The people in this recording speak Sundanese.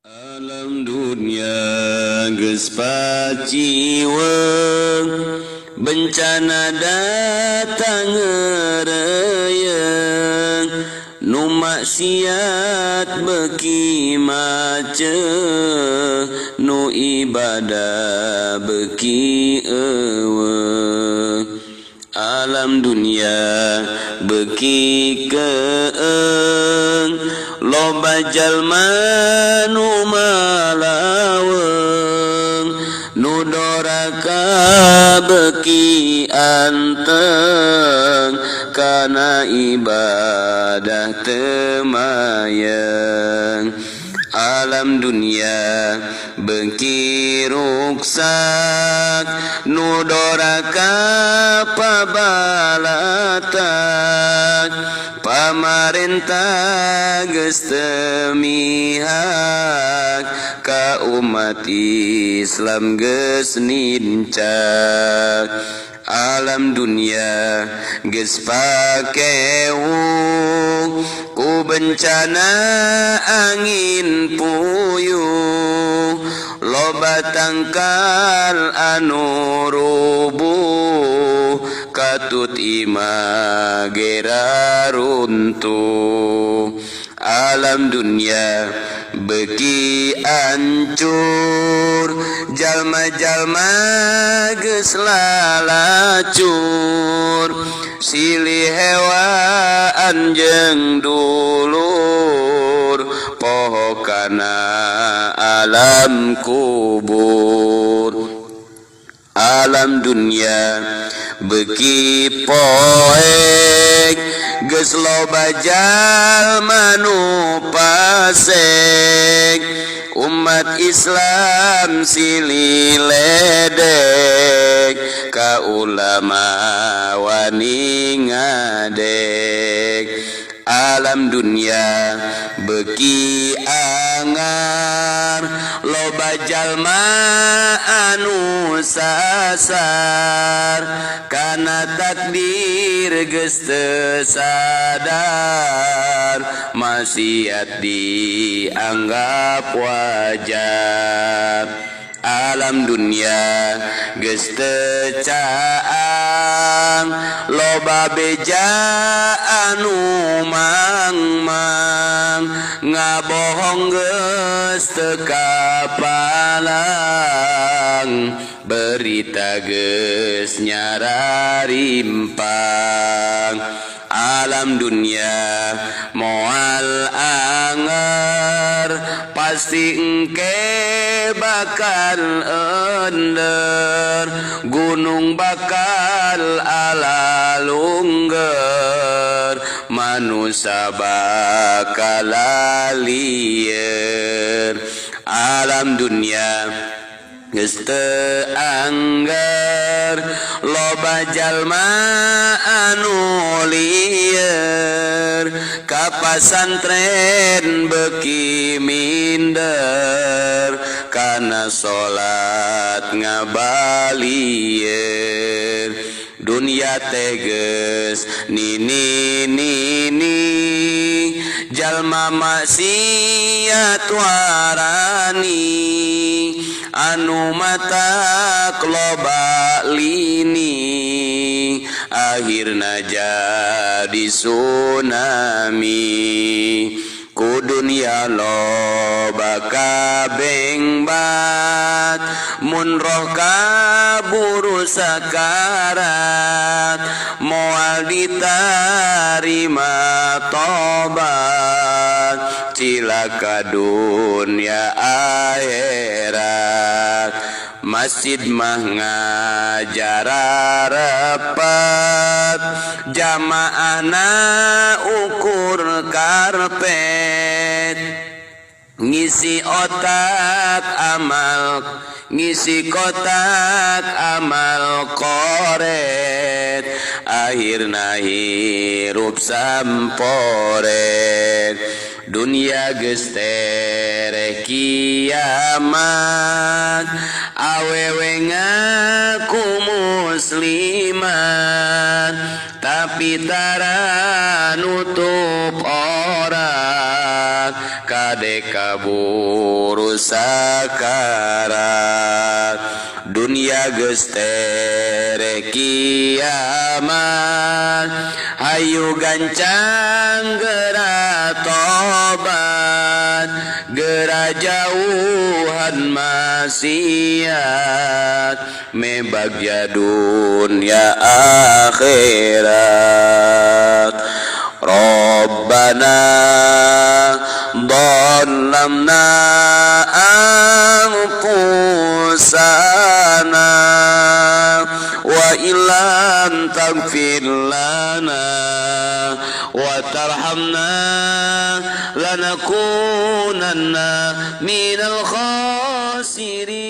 Alam dunia geus paciweung, bencana datang ngeureyeung, nu maksiat beuki maceuh, nu ibadah beuki eueuh. Alam dunia beuki keung, loba jalma nu malaweung, nu doraka beuki anteng, kana ibadah teu mayeng. Alam dunia beuki ruksak, nu doraka pabalatak, pamarentah geus teu mihak, ka umat Islam geus nincak. Alam dunia geus pakewuh, ku bencana angin puyuh, loba tangkal anu rubuh, katut imah gera runtuh. Alam dunia beuki ancur, jalma-jalma geus lalacur, silih hewaan jeung dulur, poho kana alam kubur. Alam dunia beuki poek, geus loba jalma nu pasek, umat Islam silih ledek, ka ulama wani ngadek. Alam dunia beuki angar, loba jalma anu sasar, kana takdir geus teu sadar, maksiat dianggap wajar. Alam dunia geus teu caang, loba beja anu mangmang, ngabohong geus teu kapalang, berita geus nyararimpang. Alam dunia moal anger, pasti engke bakal ender, gunung bakal alalungger, manusia bakal lieur. Alam dunia geus teu angger, loba jalma anu lieur, ka pasantren beuki minder, kana salat ngabalieur. Dunia teh geus nini-nini, jalma maksiat warani, anu matak loba lini, akhirna jadi tsunami. Ku dunia loba kabengbat, mun roh kaburu sakarat, moal ditarima tobat, cilaka dunia akhirat. Masjid mah ngajar rapat, jamaahna ukur karpet, ngisi otak amal, ngisi kotak amal koret, akhirna hirup samporet. Dunia geus tereh kiamat, awewe ngaku muslimat, tapi tara nutup aurat, kade kaburu sakarat dunia geus tere kiamat hayu gancang geura tobat geura jauhan maksiat mebagya dunia akhirat Rabbana dhalamna anfusana wa illam taghfir lana wa tarhamna lanakunanna minal khasirin